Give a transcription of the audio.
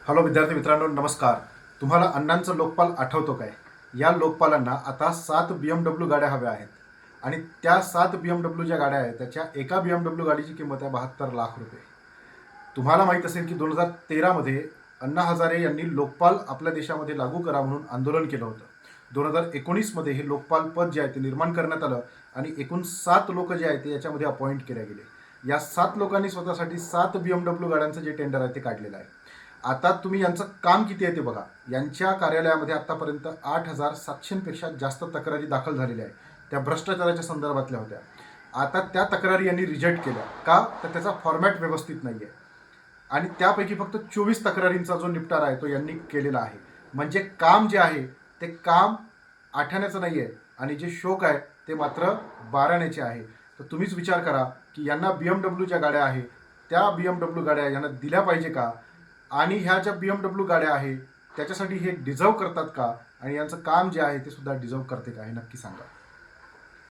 Hello विद्यार्थी मित्रांनो, नमस्कार. तुम्हाला अण्णांचं लोकपाल आठवतो काय? या लोकपालांना आता 7 BMW गाड्या हव्या आहेत आणि त्या 7 BMW ज्या गाड्या आहेत त्याच्या एका BMW गाडीची किंमत आहे 72 लाख रुपये. तुम्हाला माहीत असेल की 2013मध्ये अण्णा हजारे यांनी लोकपाल आपल्या देशामध्ये लागू करा म्हणून आंदोलन केलं होतं. 2019मध्ये हे लोकपाल पद जे आहे ते निर्माण करण्यात आलं आणि एकूण 7 लोक जे आहेत ते याच्यामध्ये अपॉइंट केले गेले. या 7 लोकांनी स्वतःसाठी 7 BMW गाड्यांचं जे टेंडर आहे ते काढलेलं आहे. आता तुम्ही यांचं काम किती आहे ते बघा. यांच्या कार्यालयामध्ये आतापर्यंत 8,700पेक्षा जास्त तक्रारी दाखल झालेल्या आहेत. त्या भ्रष्टाचाराच्या संदर्भातल्या होत्या. आता त्या तक्रारी यांनी रिजेक्ट केल्या का? तर त्याचा फॉर्मॅट व्यवस्थित नाही आहे आणि त्यापैकी फक्त 24 तक्रारींचा जो निपटारा आहे तो यांनी केलेला आहे. म्हणजे काम जे आहे ते काम आठाण्याचं नाही आहे आणि जे शोक आहे ते मात्र 12 आहे. तर तुम्हीच विचार करा की यांना BMW ज्या गाड्या आहे त्या BMW गाड्या यांना दिल्या पाहिजे का? आणि ह्या ज्या BMW गाड्या आहे त्याच्यासाठी हे डिझर्व करतात का? आणि यांचं काम जे आहे ते सुद्धा डिझर्व करते का? हे नक्की सांगा.